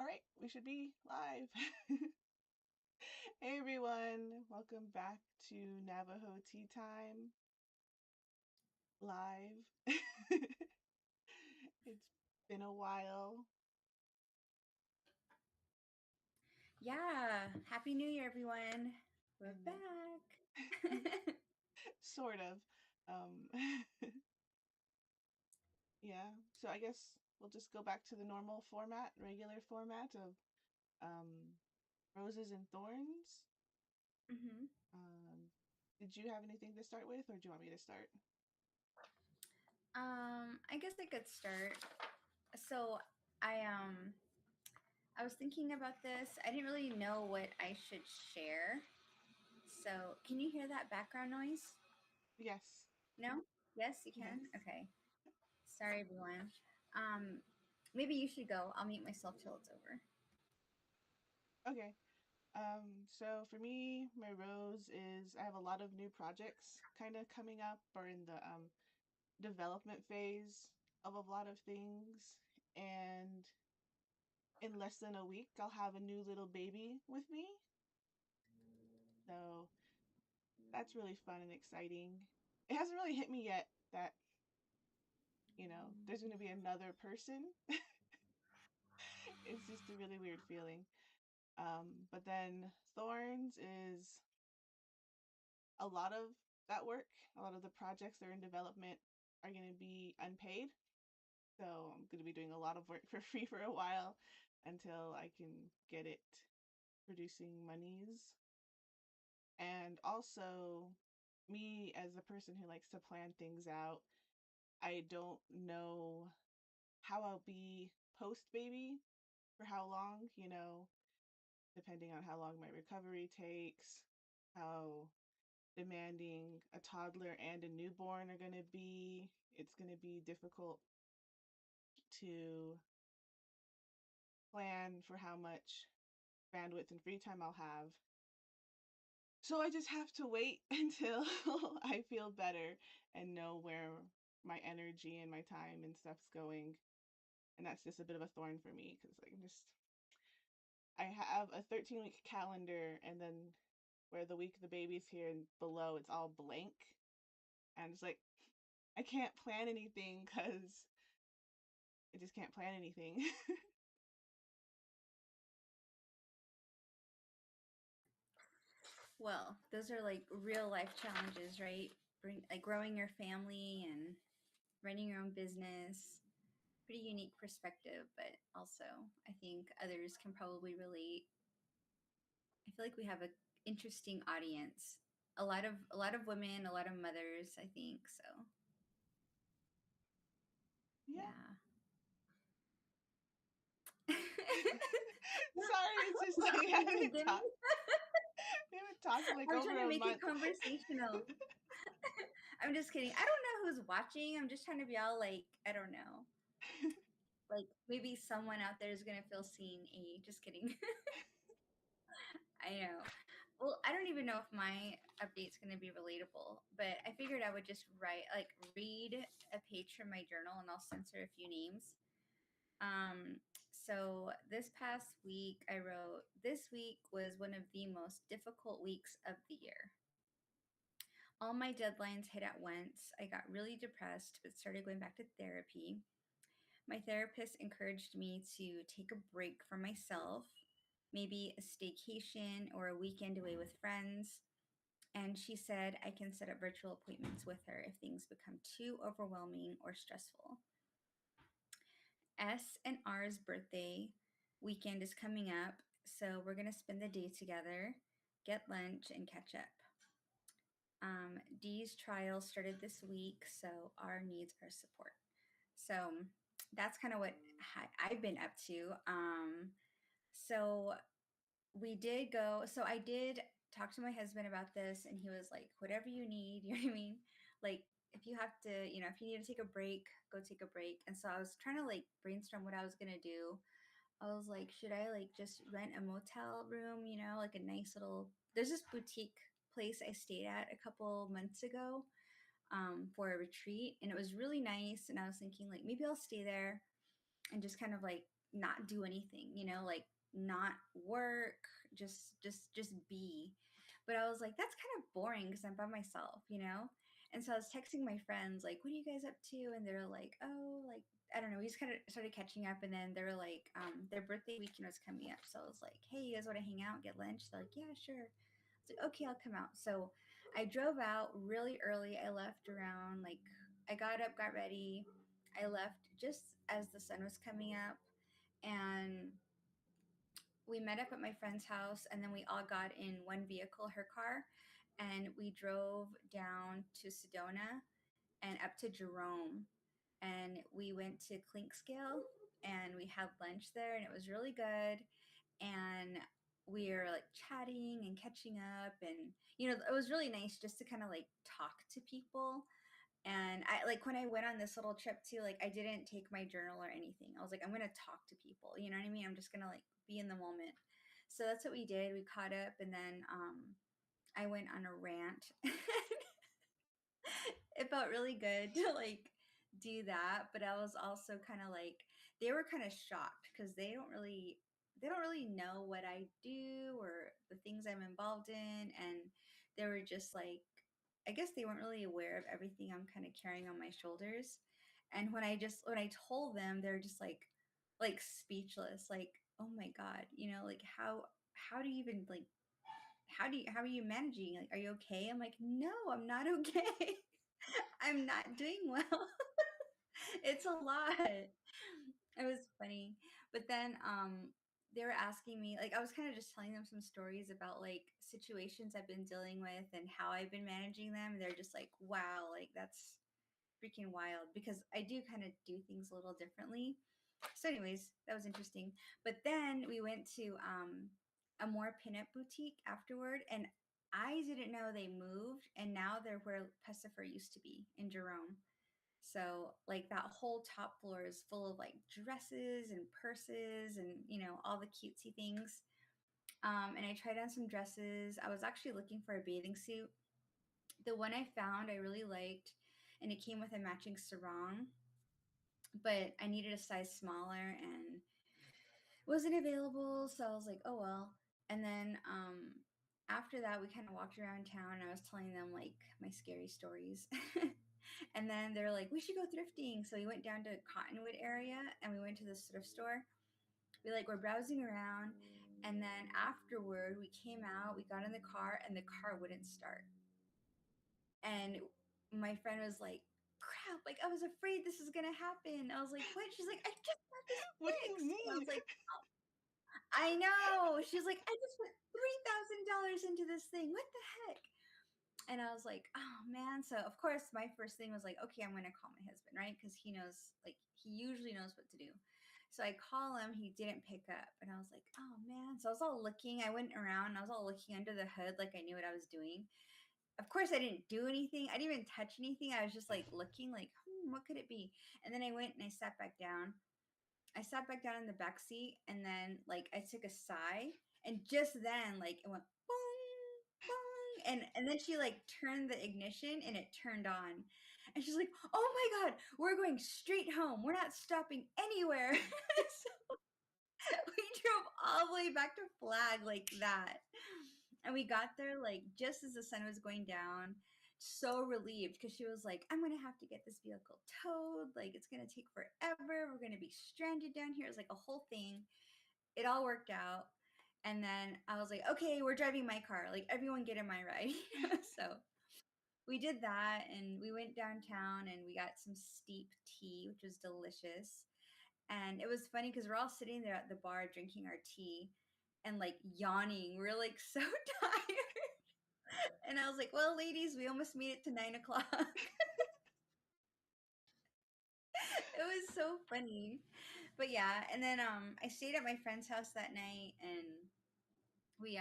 All right, we should be live. Hey everyone, welcome back to Navajo Tea Time live. It's been a while, Yeah, Happy New Year, everyone. We're and back. sort of. Yeah, so I guess we'll just go back to the normal format, regular format of um, roses and thorns. hmm Um, did you have anything to start with, or do you want me to start? I guess I could start. So I um I was thinking about this. I didn't really know what I should share. So can you hear that background noise? Yes, No? Yes, you yes. can? Okay. Sorry everyone. Um Maybe you should go. I'll mute myself till it's over. Okay. So for me, my rose is I have a lot of new projects kind of coming up or in the development phase of a lot of things. And in less than a week, I'll have a new little baby with me. So that's really fun and exciting. It hasn't really hit me yet that, there's going to be another person. It's just a really weird feeling. But then Thorns is a lot of that work, a lot of the projects that are in development are going to be unpaid. So I'm going to be doing a lot of work for free for a while until I can get it producing monies. And also, me as a person who likes to plan things out, I don't know how I'll be post baby for how long, depending on how long my recovery takes, how demanding a toddler and a newborn are going to be. It's going to be difficult to plan for how much bandwidth and free time I'll have. So I just have to wait until I feel better and know where my energy and my time and stuff's going. And that's just a bit of a thorn for me because I have a 13-week calendar, and then where the week the baby's here and below it's all blank. And it's like I can't plan anything because I just can't plan anything. Well, those are like real life challenges, right? Growing your family and running your own business. Pretty unique perspective, but also I think others can probably relate. I feel like we have an interesting audience. A lot of women, a lot of mothers, I think. So Yeah. yeah. Sorry, it's just We're like already getting we haven't talked in like we're over trying to a make it month. conversational. I'm just kidding. I don't know who's watching. I'm just trying to be all like, I don't know. Like maybe someone out there is gonna feel seen. Just kidding. I know. Well, I don't even know if my update's going to be relatable, but I figured I would just read a page from my journal and I'll censor a few names. So this past week, I wrote, this week was one of the most difficult weeks of the year. All my deadlines hit at once. I got really depressed, but started going back to therapy. My therapist encouraged me to take a break from myself, maybe a staycation or a weekend away with friends. And she said I can set up virtual appointments with her if things become too overwhelming or stressful. S and R's birthday weekend is coming up, so we're going to spend the day together, get lunch, and catch up. D's trial started this week, so R needs our support. So that's kind of what I've been up to. So we did go. So I did talk to my husband about this, and he was like, whatever you need, you know what I mean? Like, if you have to, if you need to take a break, go take a break. And so I was trying to like brainstorm what I was going to do. I was like, should I like just rent a motel room, like a nice little, there's this boutique place I stayed at a couple months ago for a retreat, and it was really nice. And I was thinking, like, maybe I'll stay there and just kind of like not do anything, like not work, just be. But I was like, that's kind of boring because I'm by myself. And so I was texting my friends, like, what are you guys up to? And they're like, oh, like, I don't know. We just kind of started catching up, and then they were like, their birthday weekend was coming up. So I was like, hey, you guys want to hang out, get lunch? They're like, yeah, sure. I was like, okay, I'll come out. So I drove out really early. I left around like, I got up, got ready. I left just as the sun was coming up, and we met up at my friend's house, and then we all got in one vehicle, her car, and we drove down to Sedona and up to Jerome, and we went to Clinkscale and we had lunch there, and it was really good. And we were like chatting and catching up, and it was really nice just to kind of like talk to people. And I like when I went on this little trip too, like I didn't take my journal or anything. I was like, I'm gonna talk to people. You know what I mean? I'm just gonna like be in the moment. So that's what we did. We caught up, and then I went on a rant. It felt really good to like do that, but I was also kind of like, they were kind of shocked because they don't really know what I do or the things I'm involved in, and they were just like, I guess they weren't really aware of everything I'm kind of carrying on my shoulders. And when I told them, they're just like speechless, like, oh my god, like how do you even like how are you managing? Like, are you okay? I'm like, no, I'm not okay. I'm not doing well. It's a lot. It was funny. But then they were asking me, like, I was kind of just telling them some stories about like situations I've been dealing with and how I've been managing them. And they're just like, wow, like that's freaking wild, because I do kind of do things a little differently. So anyways, that was interesting. But then we went to a more pinup boutique afterward, and I didn't know they moved, and now they're where Pestifer used to be in Jerome. So like that whole top floor is full of like dresses and purses and all the cutesy things. And I tried on some dresses. I was actually looking for a bathing suit. The one I found I really liked, and it came with a matching sarong, but I needed a size smaller and wasn't available. So I was like, oh well. And then after that, we kind of walked around town. And I was telling them like my scary stories. And then they're like, we should go thrifting. So we went down to Cottonwood area and we went to this thrift store. We like were browsing around. And then afterward, we came out, we got in the car, and the car wouldn't start. And my friend was like, crap, like I was afraid this was gonna happen. I was like, what? She's like, I just got this What do you fixed. And I mean? was like, I know. She's like, I just put $3,000 into this thing. What the heck? And I was like, oh man. So of course my first thing was like, okay, I'm gonna call my husband, right? Because he knows, like he usually knows what to do. So I call him, he didn't pick up, and I was like, oh man. So I was all looking, I went around, I was all looking under the hood like I knew what I was doing. Of course I didn't do anything. I didn't even touch anything. I was just like looking like, what could it be? And then I went and I sat back down. I sat back down in the back seat, and then like I took a sigh, and just then like it went boom, boom, and then she like turned the ignition and it turned on, and she's like, "Oh my god, we're going straight home. We're not stopping anywhere." So we drove all the way back to Flag like that, and we got there like just as the sun was going down. So relieved because she was like, I'm gonna have to get this vehicle towed. Like, it's gonna take forever. We're gonna be stranded down here. It's like a whole thing. It all worked out. And then I was like, okay, we're driving my car. Like, everyone get in my ride. So we did that, and we went downtown and we got some steep tea, which was delicious. And it was funny because we're all sitting there at the bar drinking our tea and like yawning. We're like so tired. And I was like, well, ladies, we almost made it to 9 o'clock. It was so funny. But yeah, and then I stayed at my friend's house that night, and we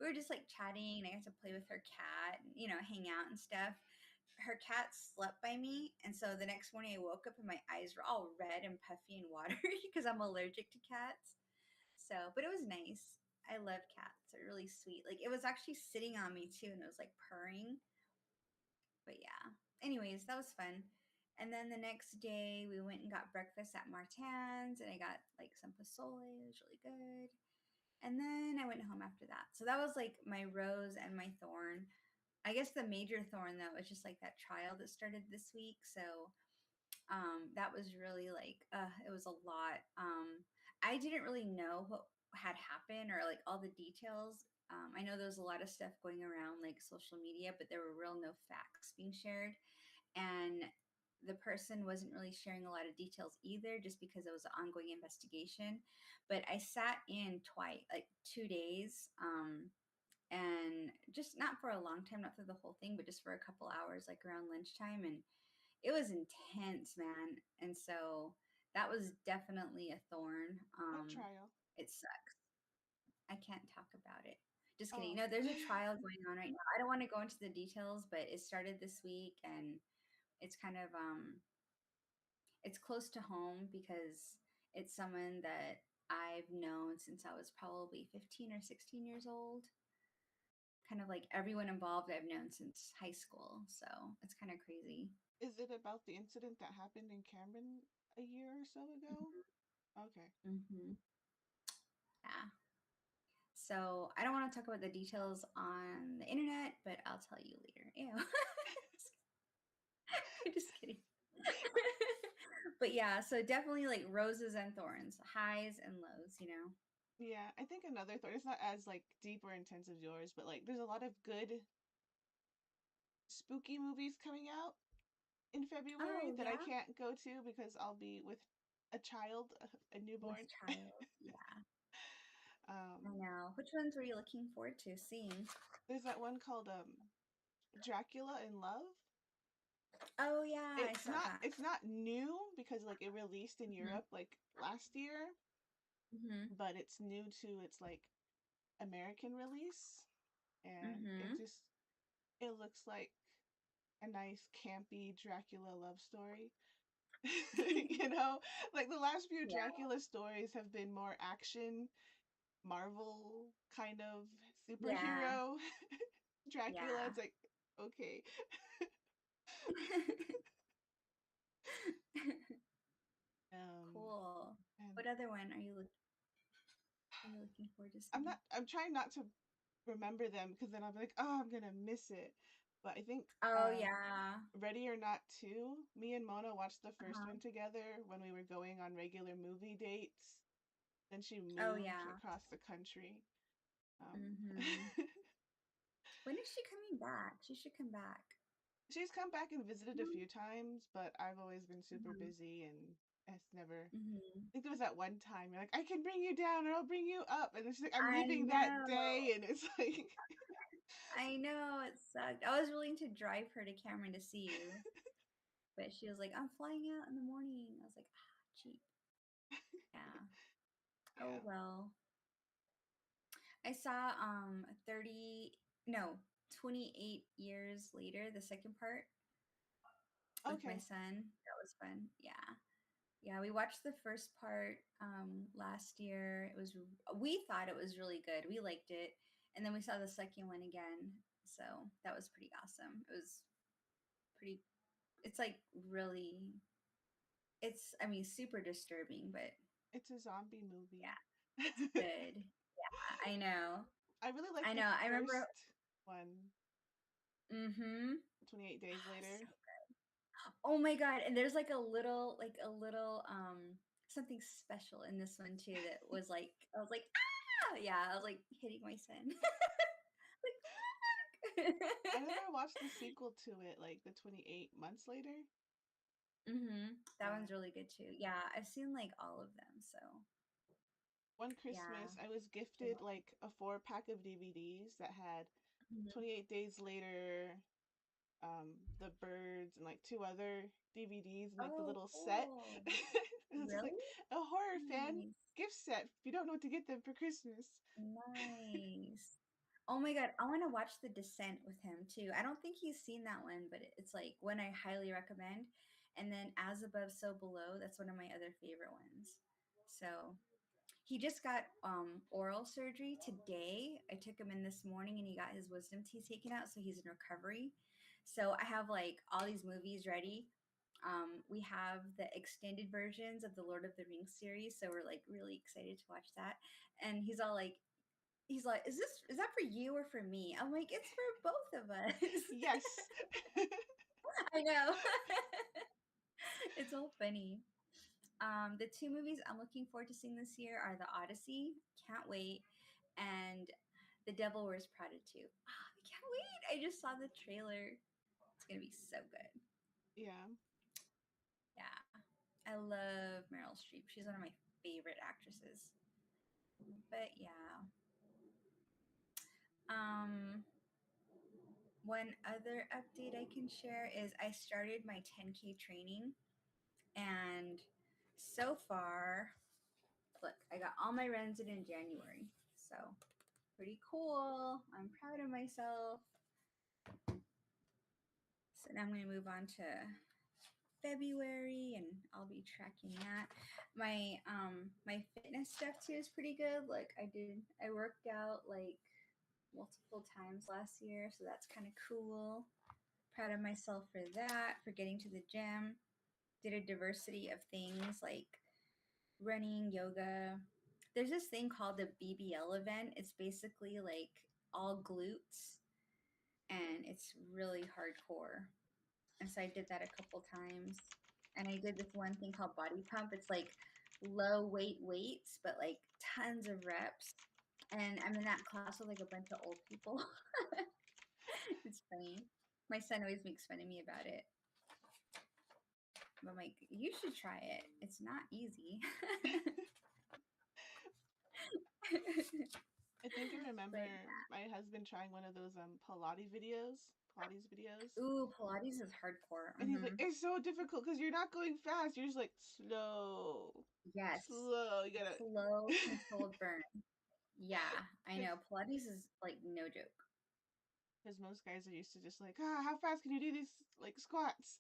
we were just like chatting, and I got to play with her cat, and, hang out and stuff. Her cat slept by me, and so the next morning I woke up and my eyes were all red and puffy and watery because I'm allergic to cats. So, but it was nice. I love cats. They're really sweet. Like, it was actually sitting on me too, and it was like purring. But yeah. Anyways, that was fun. And then the next day we went and got breakfast at Martin's and I got like some pozole. It was really good. And then I went home after that. So that was like my rose and my thorn. I guess the major thorn though was just like that trial that started this week. So that was really like it was a lot. I didn't really know what had happened or like all the details. I know there was a lot of stuff going around like social media, but there were real no facts being shared, and the person wasn't really sharing a lot of details either, just because it was an ongoing investigation. But I sat in twice, like 2 days, and just not for a long time, not through the whole thing, but just for a couple hours, like around lunchtime, and it was intense, man. And so that was definitely a thorn. What trial? It sucks. I can't talk about it. Just kidding. Oh. No, there's a trial going on right now. I don't want to go into the details, but it started this week, and it's kind of it's close to home because it's someone that I've known since I was probably 15 or 16 years old. Kind of like everyone involved I've known since high school. So it's kind of crazy. Is it about the incident that happened in Cameron a year or so ago? Okay. Mm-hmm. Yeah. So I don't want to talk about the details on the internet, but I'll tell you later. Ew. Just kidding. But yeah, so definitely like roses and thorns, highs and lows, you know? Yeah, I think another thought, it's not as like deep or intense as yours, but like there's a lot of good spooky movies coming out in February Oh, that I yeah. can't go to because I'll be with a child, a With newborn. child. Yeah. um, I know. Which ones were you looking forward to seeing? there's that one called Dracula in Love. Oh, yeah, I It's saw not that. it's not new because like it released in Mm-hmm. Europe like last year, Mm-hmm. but it's new to its like American release, and Mm-hmm. it looks like a nice campy Dracula love story. You know, like the last few Yeah. Dracula stories have been more action, Marvel kind of Yeah. superhero Dracula. Yeah. It's like, okay. Cool. And What other one are you looking forward to seeing? I'm trying not to remember them because then I'll be like, oh, I'm gonna miss it. But I think Oh, yeah. Ready or Not 2, me and Mona watched the first Uh-huh. one together when we were going on regular movie dates. Then she Oh, moved yeah. across the country. Mm-hmm. When is she coming back? She should come back. She's come back and visited a Mm-hmm. few times, but I've always been super busy and it's never. Mm-hmm. I think there was that one time you're like, I can bring you down or I'll bring you up, and then she's like, I'm I leaving that know. day, and it's like, I know. It sucked. I was willing to drive her to Cameron to see you, but she was like, I'm flying out in the morning. I was like, ah, cheap. Yeah. Oh, yeah, well. I saw 30, no, 28 years later, the second part with my okay, son. That was fun. Yeah. Yeah, we watched the first part last year. We thought it was really good. We liked it. And then we saw the second one again. So that was pretty awesome. It was pretty, it's like really, I mean, super disturbing, but it's a zombie movie. yeah, it's good. Yeah, I know. I really like I the know. I remember, first one, mm-hmm. 28 Days Later. Oh my God. And there's like a little, something special in this one too that was like, I was like, ah, yeah, I was like hitting my son. Like, I never watched the sequel to it, like the 28 months later. mm-hmm. That Yeah. one's really good too. Yeah, I've seen like all of them. So One yeah. Christmas, I was gifted like a 4 pack of DVDs that had Mhm. 28 Days Later, The Birds, and like two other DVDs and like the Oh, little set. cool. And it's just like Really? a horror fan Nice. gift set if you don't know what to get them for Christmas. Nice. Oh my God, I want to watch The Descent with him too. I don't think he's seen that one, but it's like one I highly recommend. And then As Above, So Below, that's one of my other favorite ones. So he just got oral surgery today. I took him in this morning and he got his wisdom teeth taken out, so he's in recovery. So I have like all these movies ready. We have the extended versions of the Lord of the Rings series, so we're like really excited to watch that. And he's like, is that for you or for me? I'm like, it's for both of us. Yes. I know. It's all funny. The two movies I'm looking forward to seeing this year are The Odyssey, can't wait, and The Devil Wears Prada 2. Ah, I can't wait. I just saw the trailer. It's gonna be so good. Yeah. Yeah. I love Meryl Streep. She's one of my favorite actresses. But yeah. Um One other update I can share is I started my 10K training, and so far, look, I got all my runs in January. So pretty cool. I'm proud of myself. So now I'm going to move on to February and I'll be tracking that. My fitness stuff too is pretty good. Like I worked out like multiple times last year, so that's kind of cool. Proud of myself for that, for getting to the gym. Did a diversity of things like running, yoga. There's this thing called the BBL event. It's basically like all glutes and it's really hardcore. And so I did that a couple times. And I did this one thing called body pump. It's like low weight weights, but like tons of reps. And I'm in that class with like a bunch of old people. It's funny. My son always makes fun of me about it. But I'm like, you should try it. It's not easy. I think I remember But my husband trying one of those Pilates videos. ooh, Pilates is hardcore. And he's like, it's so difficult because you're not going fast. You're just like slow, Yes. slow. You gotta, Slow, controlled burn. Yeah, I because know. Pilates is like no joke. most guys are used to just like, how fast can you do these like squats?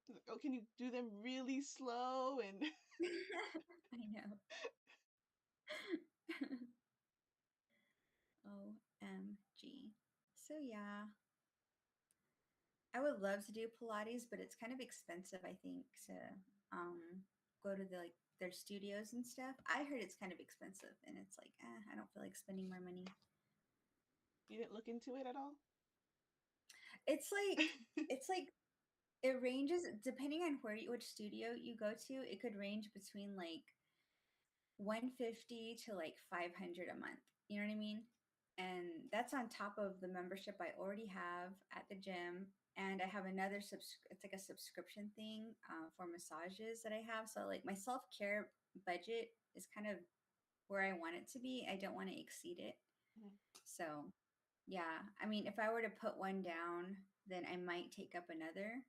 Like, oh, can you do them really slow? And I know. OMG. So yeah, I would love to do Pilates, but it's kind of expensive, I think, to um go to the like their studios and stuff. I heard it's kind of expensive and it's like, I don't feel like spending more money. you didn't look into it at all. It's like it's like it ranges depending on which studio you go to. It could range between like 150 to like 500 a month. You know what I mean? And that's on top of the membership I already have at the gym. And I have another it's like a subscription thing for massages that I have. So like my self-care budget is kind of where I want it to be. I don't want to exceed it. Mhm. So yeah, I mean, if I were to put one down, then I might take up another.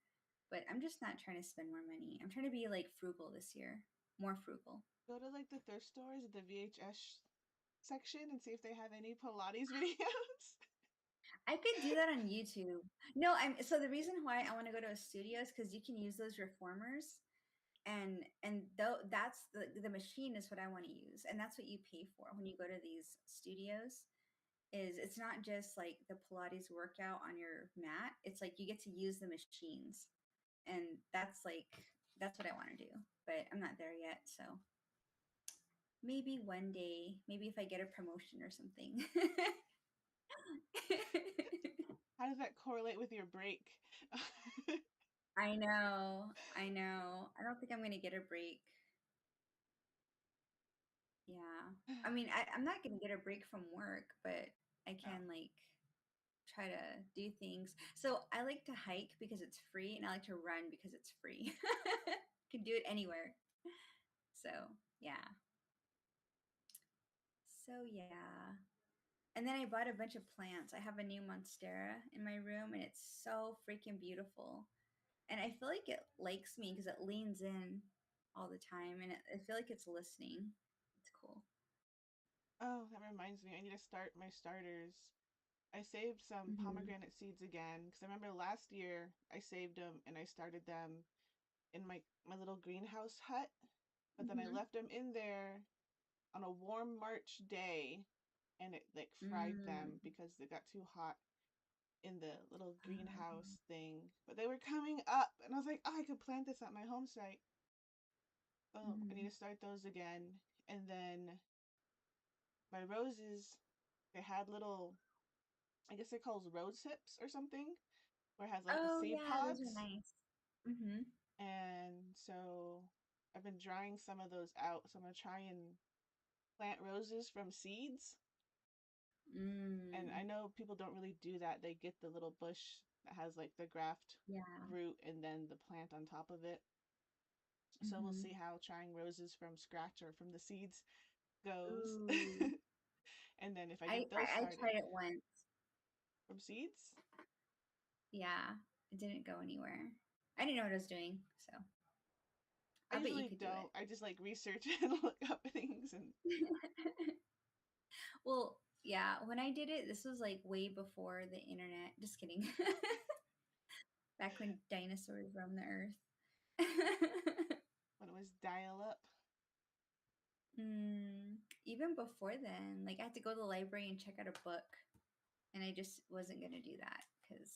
But I'm just not trying to spend more money. I'm trying to be like frugal this year, more frugal. Go to like the thrift stores at the VHS section and see if they have any Pilates videos. I could do that on YouTube. No, I'm so the reason why I want to go to a studio is because you can use those reformers, and though that's the machine is what I want to use, and that's what you pay for when you go to these studios. Is it's not just like the Pilates workout on your mat. It's like you get to use the machines, and that's what I want to do. But I'm not there yet, so maybe one day, maybe if I get a promotion or something. How does that correlate with your break? I know. I know. I don't think I'm gonna get a break. Yeah. I mean, I'm not gonna get a break from work, but I Oh, can like try to do things. So I like to hike because it's free, and I like to run because it's free. Can do it anywhere. So yeah. So yeah. And then I bought a bunch of plants. I have a new monstera in my room, and it's so freaking beautiful. And I feel like it likes me because it leans in all the time, and I feel like it's listening. It's cool. oh, that reminds me. I need to start my starters. I saved some Hmm. pomegranate seeds again because I remember last year I saved them and I started them in my little greenhouse hut, but then I Hmm. left them in there on a warm March day and it like fried Mm. them because they got too hot. in the little Um, greenhouse thing, but they were coming up, and I was like, oh, I could plant this at my home site. Oh, I need to mhm. start those again. And then my roses, they had little, I guess they're called rose hips or something, where it has like the Oh seed yeah, those are pods. nice. Mhm. And so I've been drying some of those out. So I'm gonna try and plant roses from seeds. And I Mm. know people don't really do that. They get the little bush that has like the graft Yeah. root and then the plant on top of it. So we'll see Mhm. how trying roses from scratch or from the seeds goes. Ooh. And then if I I, get those I I started tried it once. from seeds, Yeah, it didn't go anywhere. I didn't know what I was doing, so I I bet you usually could do don't. I just like research and look up things and it. Well, yeah, when I did it, this was like way before the internet. Just kidding. Back when dinosaurs roamed the earth. when it was dial up. mm, Even before then, like I had to go to the library and check out a book, and I just wasn't gonna do that because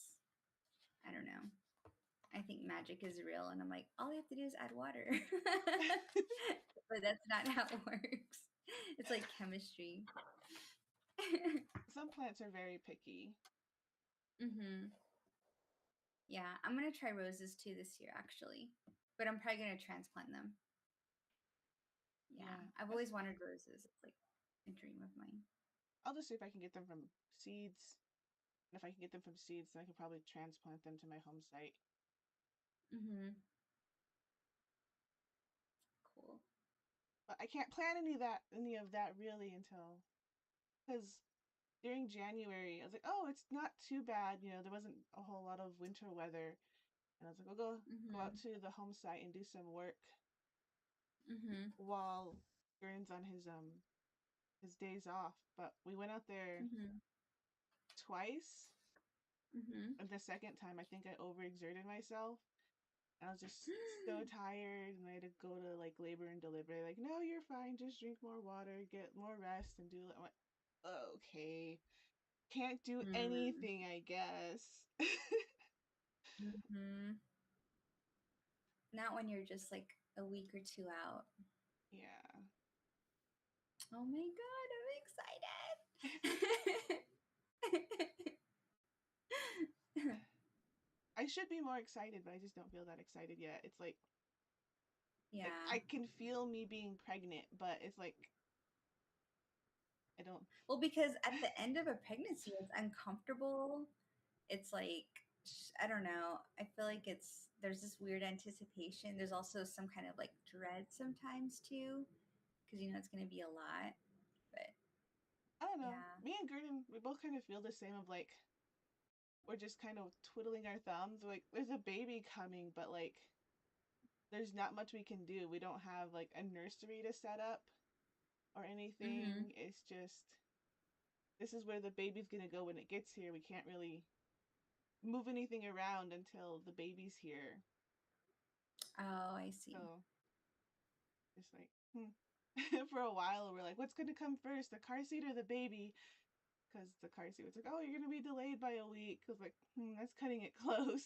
I don't know. I think magic is real, and I'm like, all I have to do is add water. But that's not how it works. It's like chemistry. Some plants are very picky. hmm Yeah, I'm gonna try roses too this year, actually, but I'm probably gonna transplant them. Yeah, Yeah, I've always wanted roses. It's like a dream of mine. I'll just see if I can get them from seeds. And if I can get them from seeds, then I can probably transplant them to my home site. hmm Cool. But I can't plan any of that really until because during January I was like, oh, it's not too bad. There wasn't a whole lot of winter weather, and I was like, I'll go out hmm to the home site and do some work hmm while Gurn's on his days off. But we went out there hmm twice, hmm and the second time I think I overexerted myself. I was just so tired, and I had to go to like labor and delivery. Like, no, you're fine. Just drink more water, get more rest, and do. I'm like, okay, can't do mm anything, I guess. hmm Not when you're just like a week or two out. Yeah, Oh my God, I'm excited. I should be more excited, but I just don't feel that excited yet. It's like Yeah. I can feel me being pregnant, but it's like I don't. Well, because at the end of a pregnancy, it's uncomfortable. It's like, I don't know. I feel like there's this weird anticipation. There's also some kind of like dread sometimes too, because it's going to be a lot. But I don't know. yeah. Me and Gordon, we both kind of feel the same. Of like we're just kind of twiddling our thumbs. Like there's a baby coming, but like there's not much we can do. We don't have like a nursery to set up or Mm-hmm. anything. It's just this is where the baby's gonna go when it gets here. We can't really move anything around until the baby's here. Oh, I see. So it's like, for a while, we're like, what's gonna come first, the car seat or the baby? Because the car seat was like, oh, you're gonna be delayed by a week. I was like, that's cutting it close.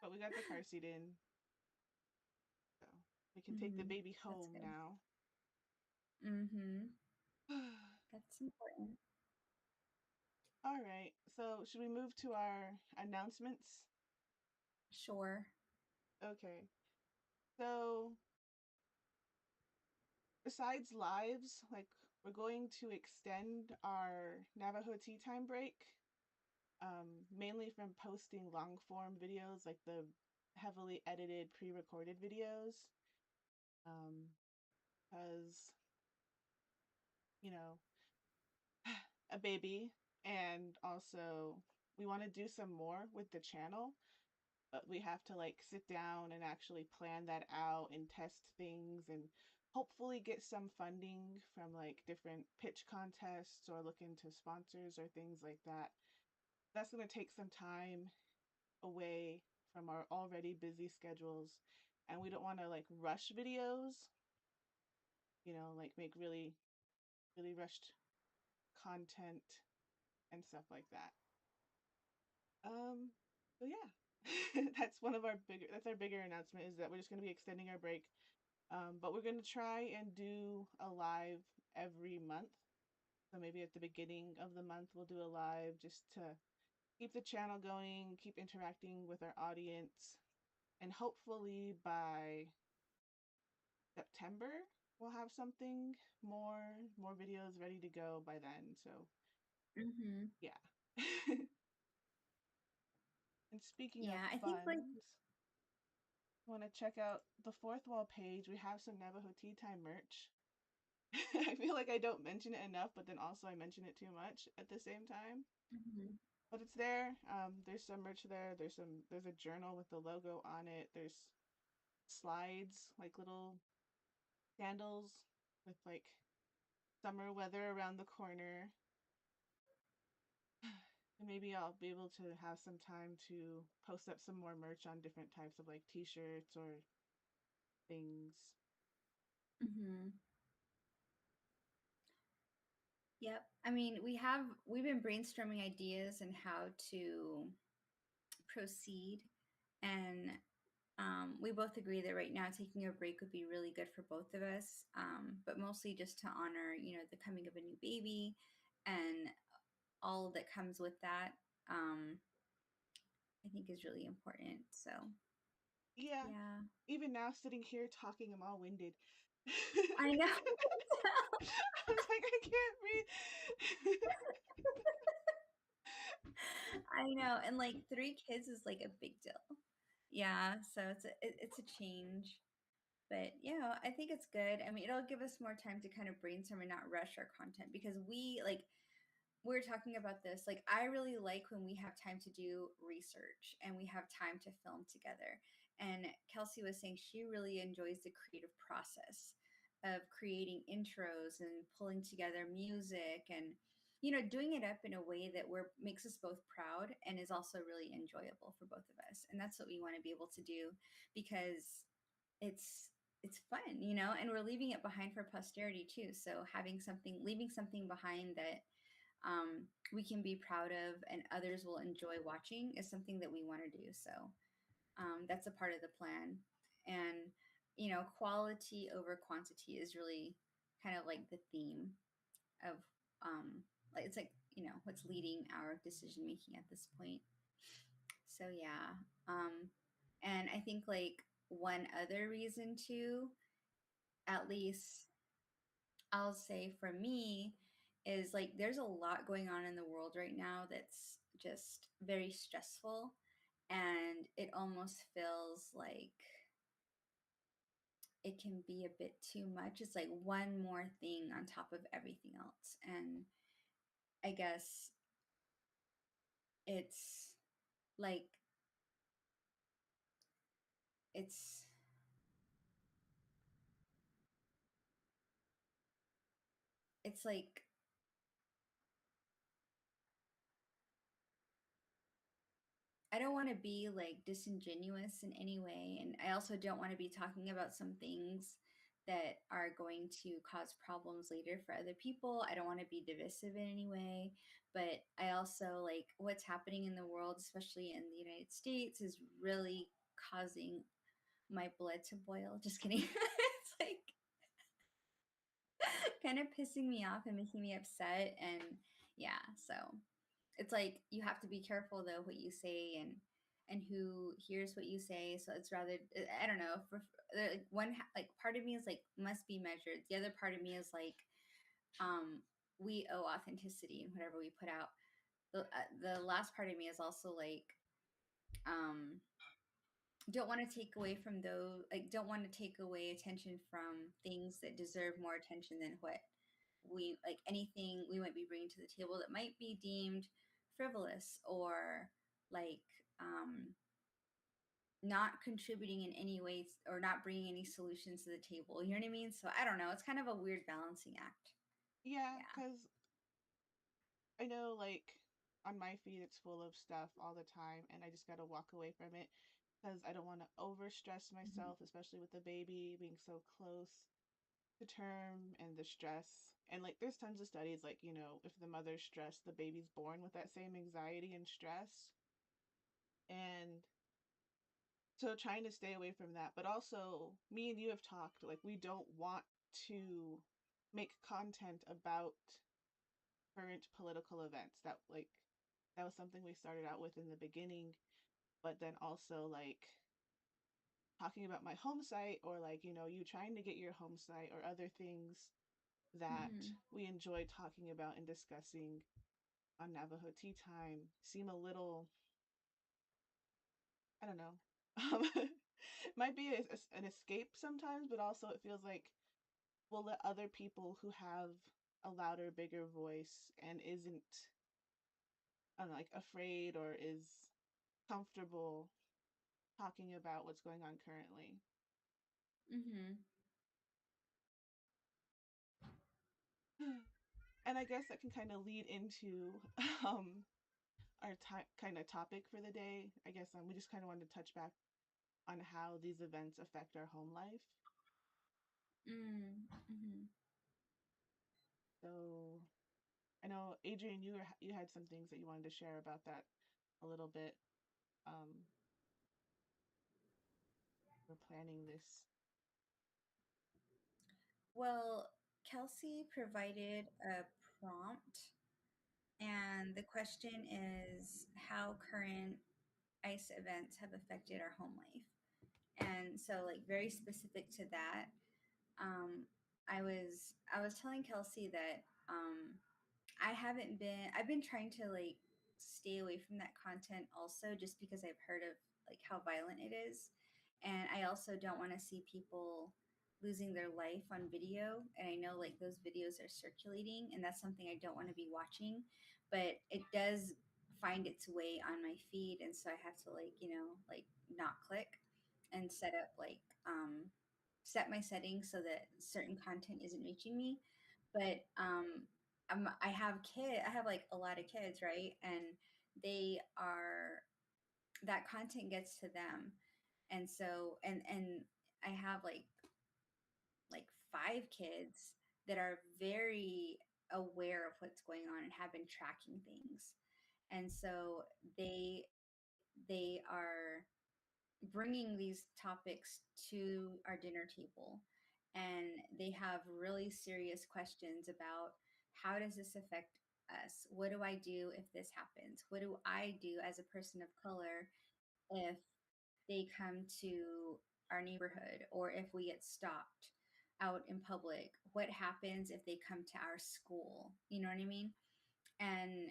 But we got the car seat in, so we can take the hmm baby That's home good. now. Mm-hmm. That's important. All right. So, should we move to our announcements? Sure. Okay. So, besides lives, like we're going to extend our Navajo tea time break, mainly from posting long form videos, like the heavily edited pre-recorded videos, because you know a baby, and also we want to do some more with the channel, but we have to like sit down and actually plan that out and test things and hopefully get some funding from like different pitch contests or look into sponsors or things like that. That's going to take some time away from our already busy schedules, and we don't want to like rush videos, like make really really rushed content and stuff like that. Um, so yeah, that's our bigger announcement is that we're just going to be extending our break. But we're going to try and do a live every month. So maybe at the beginning of the month, we'll do a live just to keep the channel going, keep interacting with our audience, and hopefully by September, we'll have something more videos ready to go by then. So, Mm-hmm. yeah. And speaking of Yeah, I think like funds, want to check out the fourth wall page. We have some Navajo Tea Time merch. I feel like I don't mention it enough, but then also I mention it too much at the same time. Mhm. But it's there. There's some merch there. There's a journal with the logo on it. There's slides, like little candles with like summer weather around the corner. And maybe I'll be able to have some time to post up some more merch on different types of like t-shirts or things. Mhm. Yep. I mean, we've been brainstorming ideas and how to proceed, and we both agree that right now taking a break would be really good for both of us, but mostly just to honor, the coming of a new baby and all that comes with that. Um, I think is really important. So Yeah, yeah, even now sitting here talking, I'm all winded. I know. I was like, I can't breathe. I know, and like 3 kids is like a big deal. Yeah, so it's a change. But yeah, I think it's good. I mean, it'll give us more time to kind of brainstorm and not rush our content because we're talking about this. Like, I really like when we have time to do research and we have time to film together. And Kelsey was saying she really enjoys the creative process of creating intros and pulling together music and doing it up in a way that makes us both proud and is also really enjoyable for both of us. And that's what we want to be able to do because it's it's fun, and we're leaving it behind for posterity too. So leaving something behind that we can be proud of and others will enjoy watching is something that we want to do. So that's a part of the plan. And, quality over quantity is really kind of like the theme of, like, it's like, what's leading our decision making at this point. So, yeah. Um, and I think like one other reason too, at least I'll say for me, is like there's a lot going on in the world right now that's just very stressful. And it almost feels like it can be a bit too much. It's like one more thing on top of everything else. And I guess it's like, it's, it's like I don't want to be like disingenuous in any way. And I also don't want to be talking about some things that are going to cause problems later for other people. I don't want to be divisive in any way. But I also like what's happening in the world, especially in the United States, is really causing my blood to boil. Just kidding. It's like kind of pissing me off and making me upset. And yeah, so it's like you have to be careful though what you say and who hears what you say. So it's rather, I don't know, for like like part of me is like must be measured. The other part of me is like um we owe authenticity in whatever we put out. The last part of me is also like um don't want to take away from those, like don't want to take away attention from things that deserve more attention than what we like, anything we might be bringing to the table that might be deemed frivolous or like not contributing in any ways or not bringing any solutions to the table. You know what I mean? So I don't know, it's kind of a weird balancing act. Yeah, Yeah. because I know like on my feed it's full of stuff all the time, and I just gotta walk away from it because I don't want to overstress Mhm. myself, especially with the baby being so close. the term and the stress. And like there's tons of studies like, if the mother's stressed, the baby's born with that same anxiety and stress. And so trying to stay away from that, but also me and you have talked like we don't want to make content about current political events. That was something we started out with in the beginning, but then also like talking about my home site or like, you trying to get your home site or other things that Mm-hmm. we enjoy talking about and discussing on Navajo Tea Time seem a little, I don't know, might be an escape sometimes, but also it feels like we'll let other people who have a louder, bigger voice and isn't, I don't know, like afraid or is comfortable talking about what's going on currently. Mm-hmm. And I guess that can kind of lead into our kind of topic for the day. I guess we just kind of wanted to touch back on how these events affect our home life. Mm-hmm. So I know Adrian, you had some things that you wanted to share about that a little bit. Um, we're planning this. Well, Kelsey provided a prompt, and the question is how current ICE events have affected our home life. And so, like, very specific to that, um, I was telling Kelsey that I've been trying to like stay away from that content also just because I've heard of like how violent it is. And I also don't want to see people losing their life on video. And I know like those videos are circulating and that's something I don't want to be watching, but it does find its way on my feed. And so I have to like, like not click and set my settings so that certain content isn't reaching me. But I have like a lot of kids, right? And they are that content gets to them, and so and I have like five kids that are very aware of what's going on and have been tracking things, and so they are bringing these topics to our dinner table, and they have really serious questions about how does this affect us? What do I do if this happens? What do I do as a person of color if they come to our neighborhood or if we get stopped out in public? What happens if they come to our school? You know what I mean? And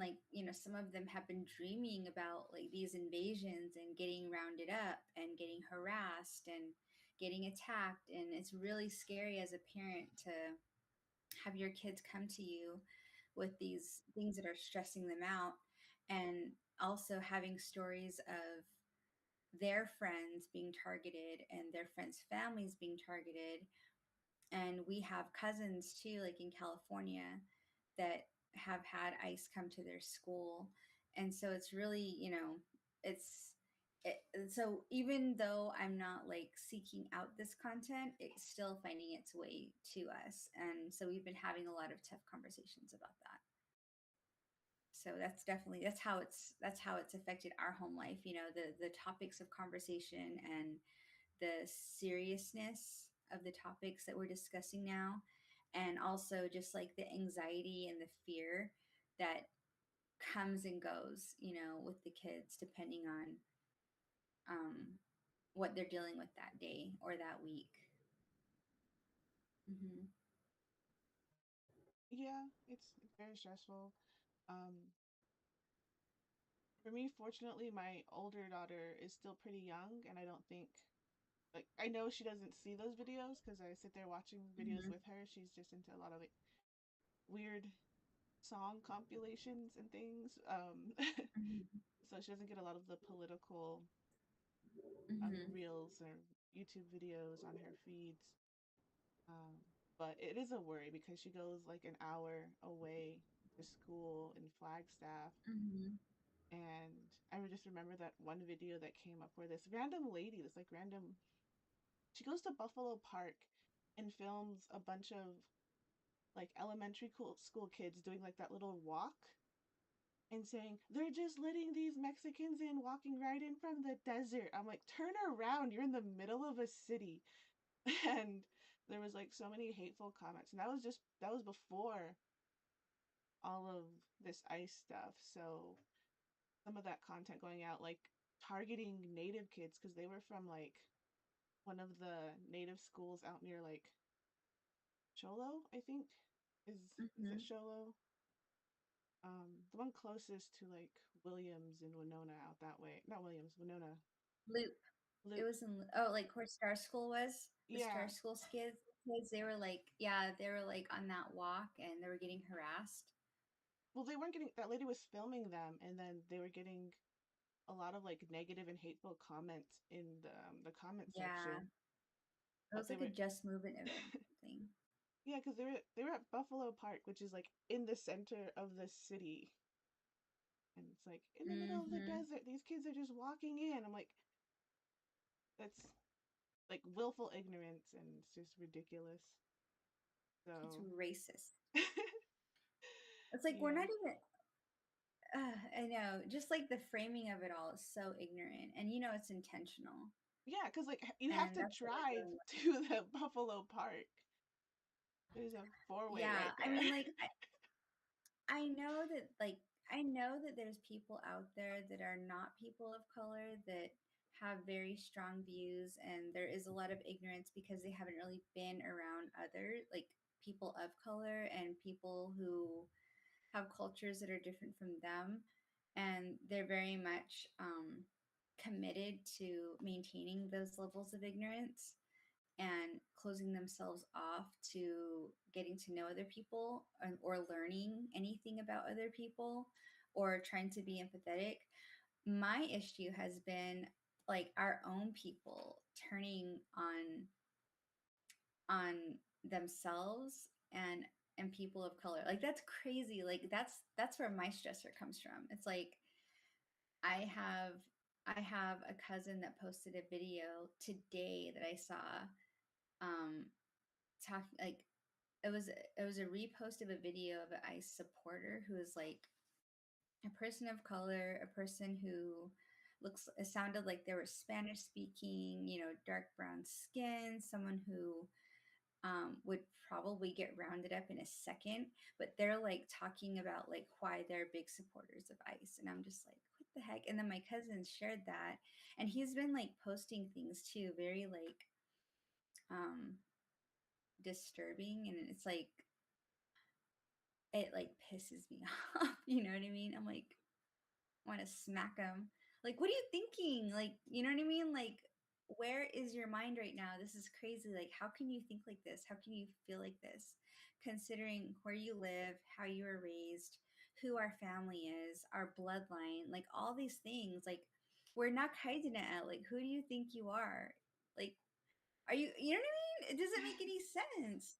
like some of them have been dreaming about like these invasions and getting rounded up and getting harassed and getting attacked, and it's really scary as a parent to have your kids come to you with these things that are stressing them out, and also having stories of their friends being targeted and their friends families being targeted. And we have cousins too, like in California, that have had ICE come to their school. And so it's really, it's so even though I'm not like seeking out this content, it's still finding its way to us. And so we've been having a lot of tough conversations about that. So that's how it's affected our home life, the topics of conversation and the seriousness of the topics that we're discussing now, and also just like the anxiety and the fear that comes and goes, with the kids depending on um, what they're dealing with that day or that week. Hmm. Yeah, it's very stressful. Um, for me, fortunately, my older daughter is still pretty young, and I don't think like I know she doesn't see those videos because I sit there watching videos Hmm. with her. She's just into a lot of like weird song compilations and things. Hmm. So she doesn't get a lot of the political Hmm. reels or YouTube videos on her feeds. Um, but it is a worry because she goes like an hour away to school in Flagstaff. Hmm. And I would just remember that one video that came up where this random lady, this like random, she goes to Buffalo Park and films a bunch of like elementary school kids doing like that little walk and saying, they're just letting these Mexicans in, walking right in from the desert. I'm like, turn around, you're in the middle of a city. And there was like so many hateful comments. And that was before all of this ICE stuff. So some of that content going out, like targeting native kids because they were from like one of the native schools out near like Cholo, I think. Is it Mm-hmm. Cholo? The one closest to like Williams and Winona out that way. Not Williams, Winona. Loop. It Loop. was in oh, like where Star School was. The Star Yeah. School kids, they were like, yeah, they were like on that walk and they were getting harassed. Well, they weren't getting that lady was filming them and then they were getting a lot of like negative and hateful comments in the comment Yeah, section. it But was they like a were Just Movement event thing. yeah, because they were at Buffalo Park, which is like in the center of the city. And it's like in the middle of the Mm-hmm. desert, these kids are just walking in. I'm like, that's like willful ignorance and it's just ridiculous. It's So racist. It's like we're yeah. not even. I know, just like the framing of it all is so ignorant, and you know it's intentional, Yeah, because like you have and to that's what we're drive dealing with. to the Buffalo Park. There's a four-way Yeah, right I there. mean, like I know that I know that there's people out there that are not people of color that have very strong views, and there is a lot of ignorance because they haven't really been around other like people of color and people who have cultures that are different from them, and they're very much committed to maintaining those levels of ignorance and closing themselves off to getting to know other people or learning anything about other people or trying to be empathetic. My issue has been like our own people turning on themselves and people of color. Like that's crazy. Like that's where my stressor comes from. It's like I have I have a cousin that posted a video today that I saw um talking like it was a repost of a video of an ICE supporter who is like a person of color, a person who looks it sounded like they were Spanish speaking, you know, dark brown skin, someone who would probably get rounded up in a second, but they're like talking about like why they're big supporters of ICE. And I'm just like, what the heck? And then my cousin shared that. And he's been like posting things too, very like um disturbing. And it's like it like pisses me off. You know what I mean? I'm like, I want to smack him. Like, what are you thinking? Like, you know what I mean? Like, where is your mind right now? This is crazy. Like, how can you think like this? How can you feel like this? Considering where you live, how you were raised, who our family is, our bloodline, like all these things. Like, we're not hiding it. Like, who do you think you are? Like, are you, you know what I mean? It doesn't make any sense.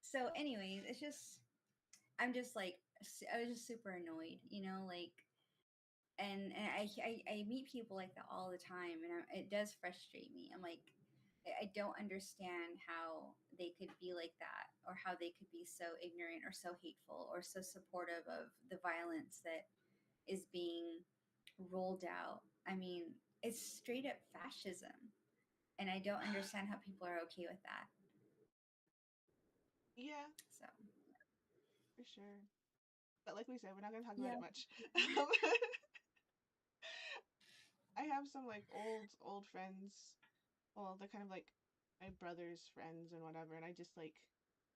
So, anyways, it's just, I'm just like, I was just super annoyed, you know, like, and I meet people like that all the time, and it does frustrate me. I'm like, I don't understand how they could be like that, or how they could be so ignorant, or so hateful, or so supportive of the violence that is being rolled out. I mean, it's straight up fascism, and I don't understand how people are okay with that. Yeah, So for sure. But like we said, we're not gonna talk about yeah. it much. I have some like old friends. Well, they're kind of like my brother's friends and whatever, and I just like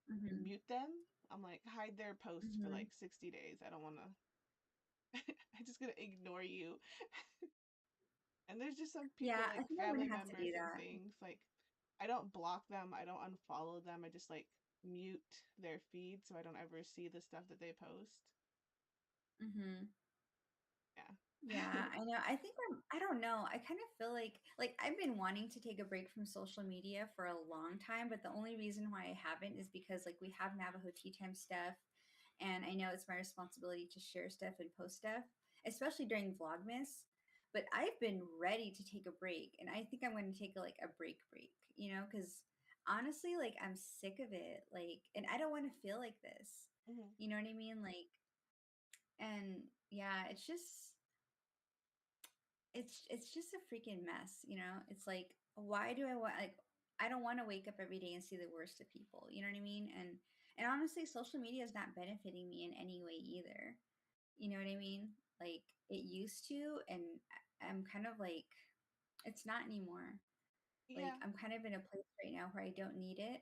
Hmm. mute them. I'm like hide their posts for Hmm. like 60 days. I don't want to. I'm just gonna ignore you. And there's just some people Yeah, I like think I'm family gonna have to members do and that. things like I don't block them. I don't unfollow them. I just like mute their feed so I don't ever see the stuff that they post. Hmm. Yeah. Yeah, I know. I don't know. I kind of feel like I've been wanting to take a break from social media for a long time, but the only reason why I haven't is because like we have Navajo tea time stuff, and I know it's my responsibility to share stuff and post stuff, especially during Vlogmas. But I've been ready to take a break, and I think I'm going to take like a break, you know, because honestly, like I'm sick of it. Like, and I don't want to feel like this. Hmm. You know what I mean? Like, and yeah, it's just a freaking mess, you know? It's like, why do I want like I don't want to wake up every day and see the worst of people. You know what I mean? And honestly, social media is not benefiting me in any way either. You know what I mean? Like it used to, and I'm kind of like it's not anymore. Like Yeah. I'm kind of in a place right now where I don't need it.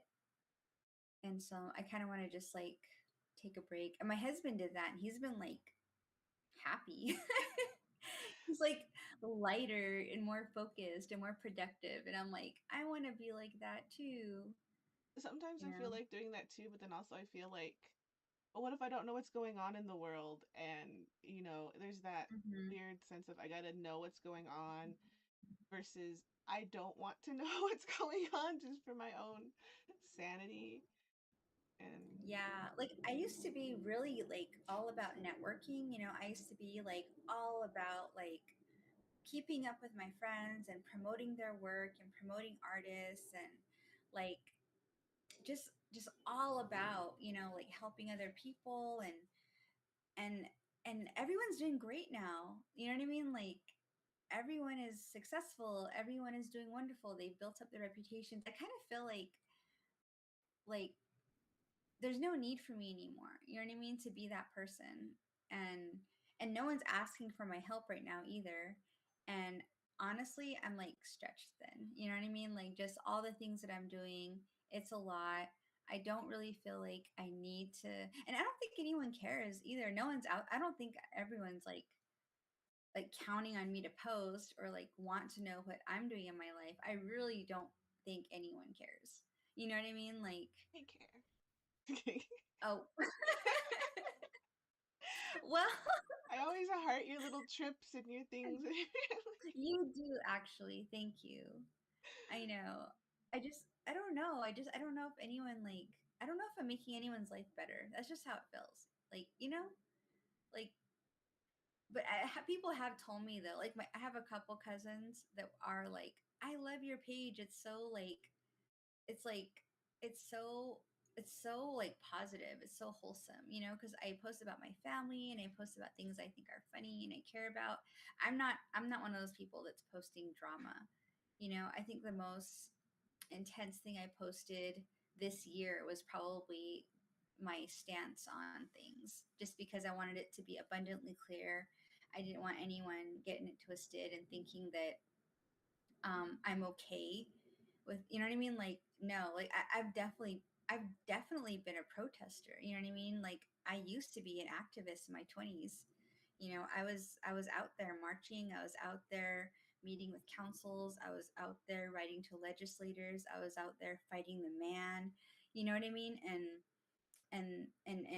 And so I kind of want to just like take a break. And my husband did that and he's been like happy. He's like lighter and more focused and more productive. And I'm like, I want to be like that too, Sometimes you I feel know? like doing that too, but then also I feel like, well, what if I don't know what's going on in the world? And, there's that Hmm. weird sense of I gotta know what's going on versus I don't want to know what's going on just for my own sanity. And Yeah, like I used to be really like all about networking, you know, I used to be like all about like keeping up with my friends and promoting their work and promoting artists and like just all about, you know, like helping other people and and everyone's doing great now. You know what I mean? Like everyone is successful, everyone is doing wonderful. They've built up their reputations. I kind of feel like there's no need for me anymore. You know what I mean? To be that person. And and no one's asking for my help right now either. And honestly, I'm like stretched thin. You know what I mean? Like just all the things that I'm doing, it's a lot. I don't really feel like I need to, and I don't think anyone cares either. No one's out. I don't think everyone's like counting on me to post or like want to know what I'm doing in my life. I really don't think anyone cares. You know what I mean? Like, I care. oh, well, I always heart your little trips and your things. you do actually. Thank you. I know. I don't know. I don't know if anyone like, I don't know if I'm making anyone's life better. That's just how it feels. Like, you know, like, but people have told me though, like, I have a couple cousins that are like, I love your page. It's so like, it's like it's so it's so like positive, it's so wholesome, you know, because I post about my family and I post about things I think are funny and I care about. I'm not one of those people that's posting drama, you know. I think the most intense thing I posted this year was probably my stance on things, just because I wanted it to be abundantly clear. I didn't want anyone getting it twisted and thinking that I'm okay with, you know what I mean? Like, no, like I've definitely been a protester. You know what I mean? Like I used to be an activist in my 20s. You know, I was out there marching, I was out there meeting with councils, I was out there writing to legislators, I was out there fighting the man. You know what I mean? And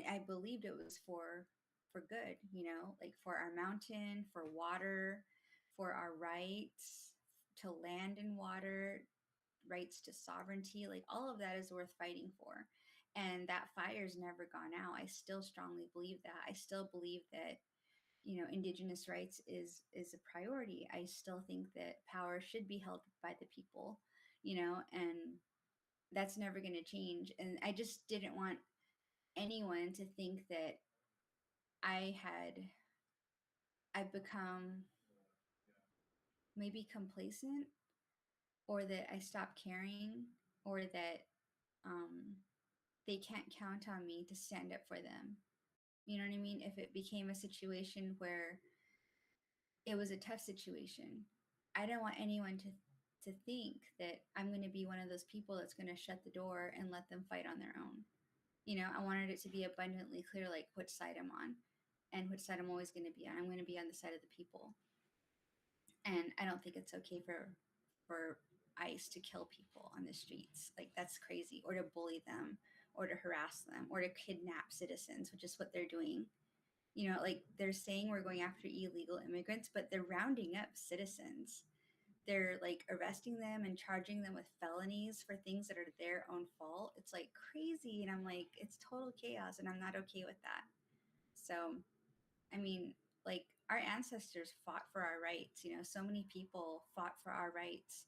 I believed it was for good, you know, like for our mountain, for water, for our rights to land and water, rights to sovereignty, like all of that is worth fighting for. And that fire's never gone out. I still strongly believe that. I still believe that, you know, indigenous rights is a priority. I still think that power should be held by the people, you know, and that's never going to change. And I just didn't want anyone to think that I had I've become maybe complacent, or that I stopped caring, or that um, they can't count on me to stand up for them. You know what I mean? If it became a situation where it was a tough situation, I don't want anyone to think that I'm going to be one of those people that's going to shut the door and let them fight on their own. You know, I wanted it to be abundantly clear, like which side I'm on and which side I'm always going to be on. I'm going to be on the side of the people. And I don't think it's okay for ICE to kill people on the streets. Like that's crazy, or to bully them, or to harass them, or to kidnap citizens, which is what they're doing. You know, like they're saying we're going after illegal immigrants, but they're rounding up citizens. They're like arresting them and charging them with felonies for things that are their own fault. It's like crazy. And I'm like, it's total chaos. And I'm not okay with that. So I mean, like our ancestors fought for our rights, you know, so many people fought for our rights.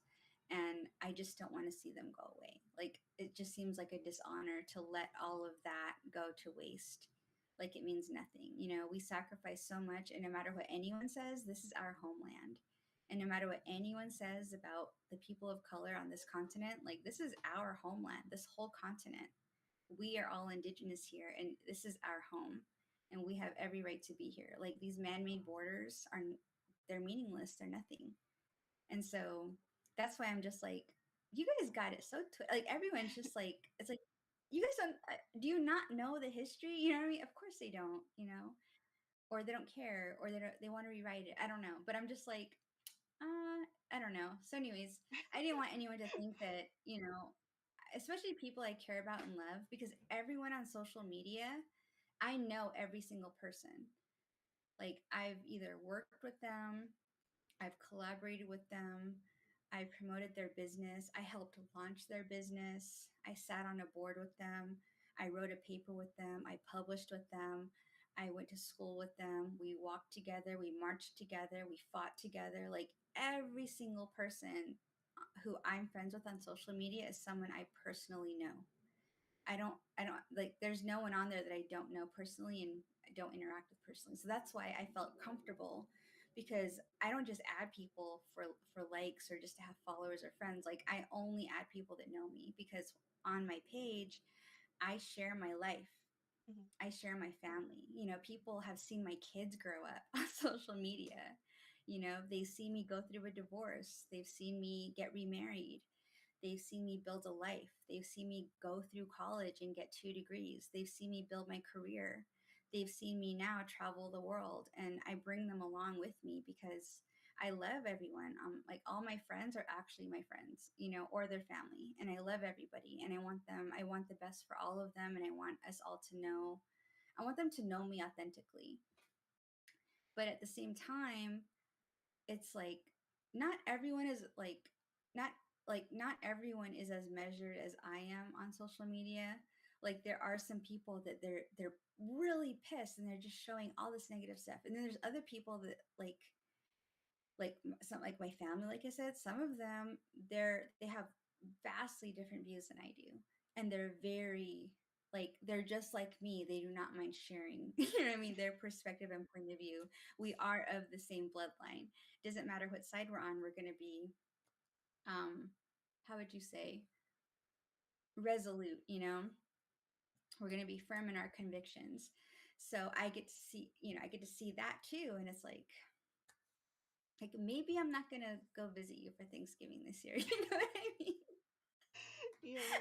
And I just don't want to see them go away. Like it just seems like a dishonor to let all of that go to waste. Like it means nothing. You know, we sacrifice so much, and no matter what anyone says, this is our homeland. And no matter what anyone says about the people of color on this continent, like this is our homeland, this whole continent. We are all indigenous here, and this is our home, and we have every right to be here. Like these man-made borders are, they're meaningless, they're nothing. And so that's why I'm just like, you guys got it so like everyone's just like, it's like, you guys don't, do you not know the history? You know what I mean? Of course they don't, you know, or they don't care, or they want to rewrite it. I don't know, but I'm just like, I don't know. So anyways, I didn't want anyone to think that, you know, especially people I care about and love, because everyone on social media, I know every single person. Like I've either worked with them, I've collaborated with them, I promoted their business, I helped launch their business, I sat on a board with them, I wrote a paper with them, I published with them, I went to school with them, we walked together, we marched together, we fought together. Like every single person who I'm friends with on social media is someone I personally know. I don't like, there's no one on there that I don't know personally and I don't interact with personally. So that's why I felt comfortable, because I don't just add people for likes or just to have followers or friends. Like I only add people that know me, because on my page I share my life. Mhm. I share my family. You know, people have seen my kids grow up on social media. You know, they see me go through a divorce. They've seen me get remarried. They've seen me build a life. They've seen me go through college and get 2 degrees. They've seen me build my career. They've seen me now travel the world, and I bring them along with me because I love everyone. Like all my friends are actually my friends, you know, or their family, and I love everybody, and I want them. I want the best for all of them, and I want us all to know. I want them to know me authentically, but at the same time, it's like not everyone is not not everyone is as measured as I am on social media. Like there are some people that they're really pissed and they're just showing all this negative stuff. And then there's other people that some like my family, like I said, some of them they have vastly different views than I do. And they're very they're just like me. They do not mind sharing, you know what I mean, their perspective and point of view. We are of the same bloodline. Doesn't matter what side we're on, we're gonna be how would you say, resolute, you know? We're gonna be firm in our convictions. So I get to see, you know, I get to see that too. And it's like maybe I'm not gonna go visit you for Thanksgiving this year. You know what I mean? Yeah.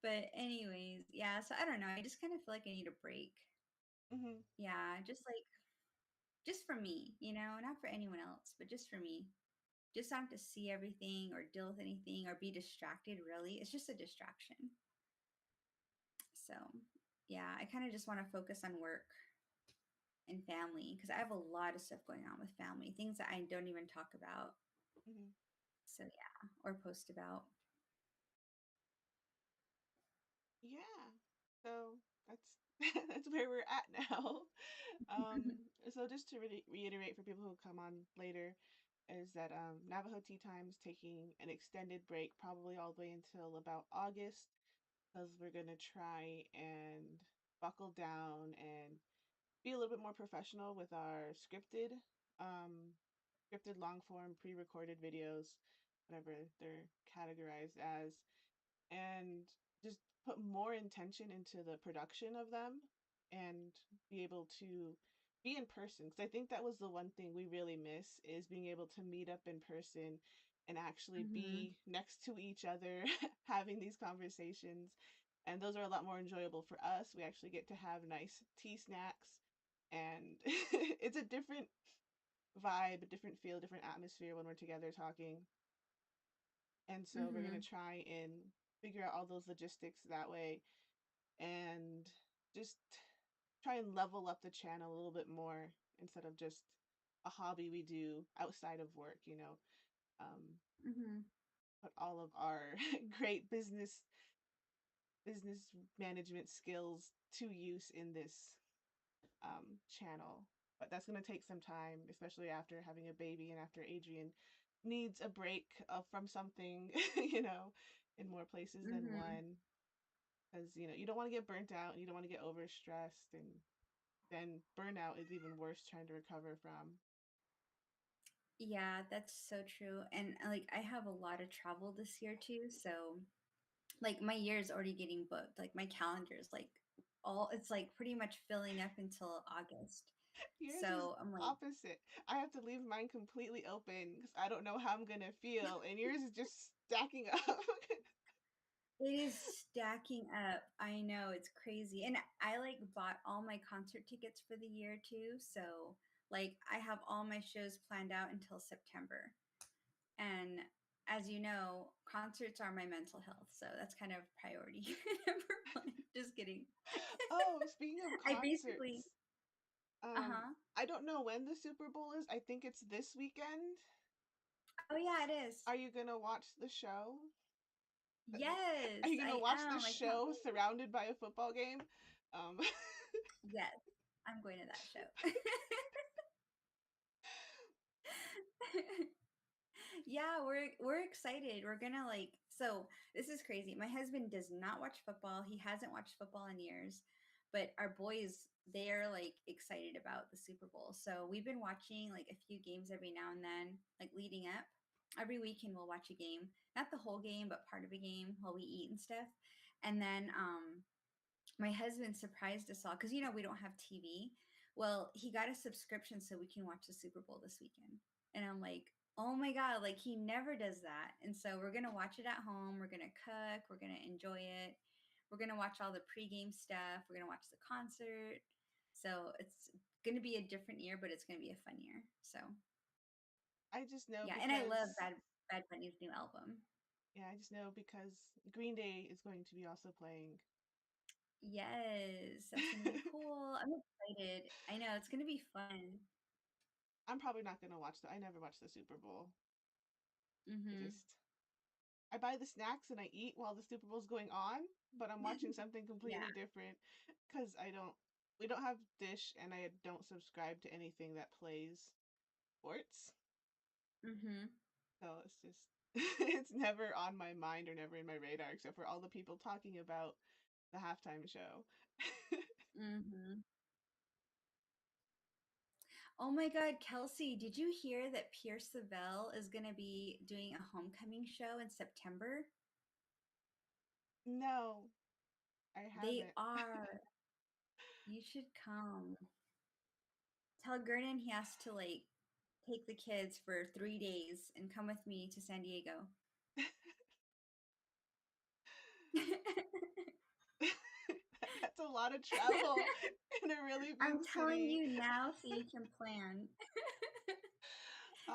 But anyways, yeah. So I don't know. I just kind of feel like I need a break. Hmm. Yeah, just for me, you know, not for anyone else, but just for me. Just not to see everything or deal with anything or be distracted. Really, it's just a distraction. So yeah, I kind of just want to focus on work and family because I have a lot of stuff going on with family, things that I don't even talk about. Hmm. So yeah, or post about. Yeah. So that's that's where we're at now. So just to really reiterate for people who come on later, is that Navajo Tea Time's taking an extended break, probably all the way until about August, because we're gonna try and buckle down and be a little bit more professional with our scripted long form pre-recorded videos, whatever they're categorized as, and just put more intention into the production of them and be able to be in person, because I think that was the one thing we really miss, is being able to meet up in person and actually Mm-hmm. be next to each other having these conversations. And those are a lot more enjoyable for us. We actually get to have nice tea snacks, and it's a different vibe, a different feel, different atmosphere when we're together talking. And so we're Mm-hmm. going to try and figure out all those logistics that way, and just try and level up the channel a little bit more instead of just a hobby we do outside of work, you know. Um, Mm-hmm. put all of our great business management skills to use in this channel. But that's going to take some time, especially after having a baby and after Adrian needs a break from something, you know, in more places than Mhm. one. Because, you know, you don't want to get burnt out and you don't want to get overstressed. And then burnout is even worse trying to recover from. Yeah, that's so true. And like I have a lot of travel this year too, so like my year is already getting booked. Like my calendar is like all it's like pretty much filling up until August. Yours is So I'm like, opposite. I have to leave mine completely open because I don't know how I'm going to feel. And yours is just stacking up. it is stacking up. I know it's crazy. And I like bought all my concert tickets for the year too. So like I have all my shows planned out until September. And as you know, concerts are my mental health. So that's kind of priority number one. Just kidding. Oh, speaking of I basically, concerts, um, uh-huh. I don't know when the Super Bowl is. I think it's this weekend. Oh yeah, it is. Are you gonna watch the show? Are Yes, you gonna I watch the am. I can't show wait. surrounded by a football game? Um, Yes, I'm going to that show. Yeah, we're excited. We're gonna like so this is crazy. My husband does not watch football. He hasn't watched football in years, but our boys they're like excited about the Super Bowl. So we've been watching like a few games every now and then, like leading up. Every weekend we'll watch a game. Not the whole game, but part of a game while we eat and stuff. And then my husband surprised us all because we don't have TV. Well, he got a subscription so we can watch the Super Bowl this weekend. And I'm like, oh my God, like he never does that. And so we're going to watch it at home. We're going to cook. We're going to enjoy it. We're going to watch all the pregame stuff. We're going to watch the concert. So it's going to be a different year, but it's going to be a fun year. So I just know yeah. And I love because Bad Bunny's new album. yeah, I just know because Green Day is going to be also playing. Yes, that's going to be cool. I'm excited. I know it's going to be fun. I'm probably not gonna watch the. I never watched the Super Bowl. I Mm-hmm. just I buy the snacks and I eat while the Super Bowl's going on, but I'm watching something Yeah. completely different because I don't. We don't have Dish, and I don't subscribe to anything that plays sports. Mm-hmm. So it's just it's never on my mind or never in my radar except for all the people talking about the halftime show. Mm-hmm. Oh my God, Kelsey, did you hear that Pierce Savelle is going to be doing a homecoming show in September? No, I They haven't. are. You should come. Tell Gernon he has to like take the kids for 3 days and come with me to San Diego. That's a lot of travel in a really I'm big telling city. you now so you can plan.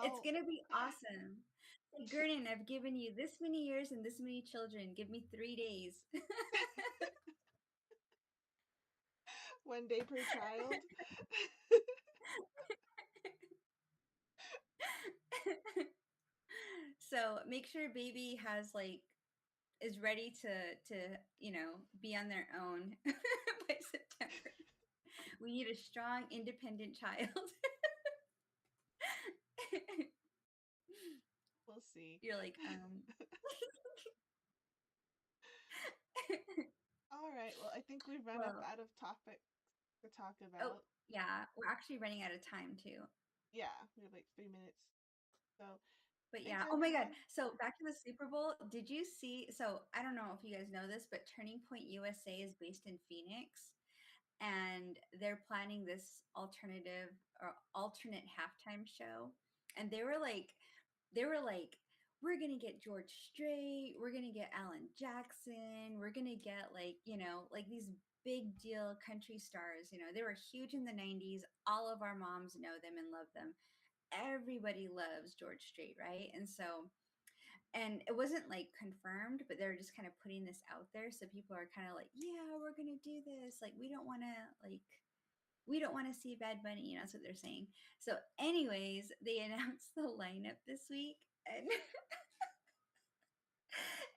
It's Oh, gonna be awesome. Hey, Gernon, I've given you this many years and this many children. Give me 3 days. one day per child. So make sure baby has like is ready to be on their own by September. We need a strong, independent child. We'll see. You're like, All right. Well, I think we've run up well, out of topics to talk oh about. yeah, we're actually running out of time too. Yeah, we have like 3 minutes. So But thanks, yeah, oh my God. everyone. So back to the Super Bowl. Did you see? So I don't know if you guys know this, but Turning Point USA is based in Phoenix, and they're planning this alternative or alternate halftime show. And they were like, we're gonna get George Strait, we're gonna get Alan Jackson, we're gonna get like, like these big deal country stars. They were huge in the 90s. All of our moms know them and love them. Everybody loves George Strait, right? And it wasn't like confirmed, but they're just kind of putting this out there. So people are kind of like, yeah, we're gonna do this. Like we don't want to see Bad Bunny, that's what they're saying. So, anyways, they announced the lineup this week, and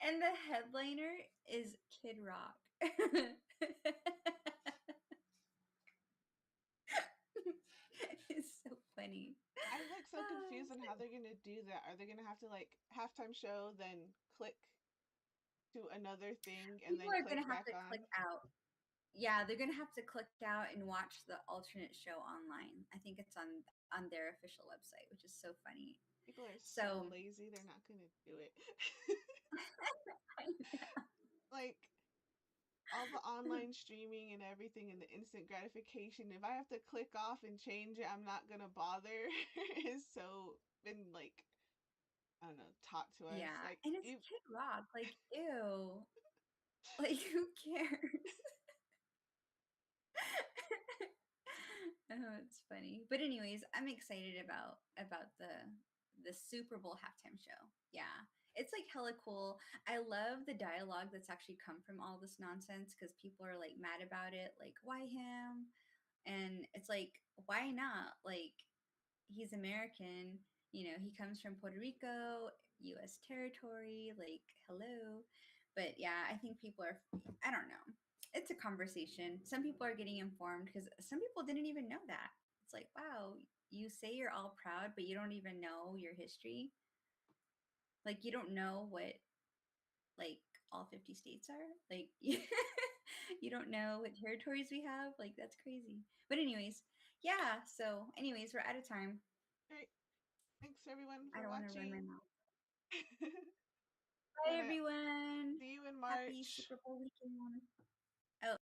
and the headliner is Kid Rock. It's so funny. I'm like so confused confused on how they're gonna do that. Are they gonna have to like halftime show, then click to another thing, and People then are gonna click have back to click on? out. Yeah, they're gonna have to click out and watch the alternate show online. I think it's on their official website, which is so funny. People are so So lazy, they're not gonna do it. Like all the online streaming and everything and the instant gratification, if I have to click off and change it, I'm not gonna bother is so been like I don't know, taught to us. yeah, Like and it's you Kid Rock. Like, ew. Like, who cares? Oh, it's funny. But anyways, I'm excited about the Super Bowl halftime show. Yeah. It's like hella cool. I love the dialogue that's actually come from all this nonsense because people are like mad about it. Like, why him? And it's like, why not? Like, he's American. You know, he comes from Puerto Rico, U.S. territory. Like, hello. But yeah, I think people are, I don't know. It's a conversation. Some people are getting informed because some people didn't even know that. It's like, wow, you say you're all proud, but you don't even know your history. Like, you don't know what, like, all 50 states are. Like, you don't know what territories we have. Like, that's crazy. But, anyways, yeah. So, anyways, we're out of time. Great. Thanks everyone I for don't want to run my watching. mouth. Bye, Gonna everyone. see you in Happy March. Super Bowl weekend. Oh,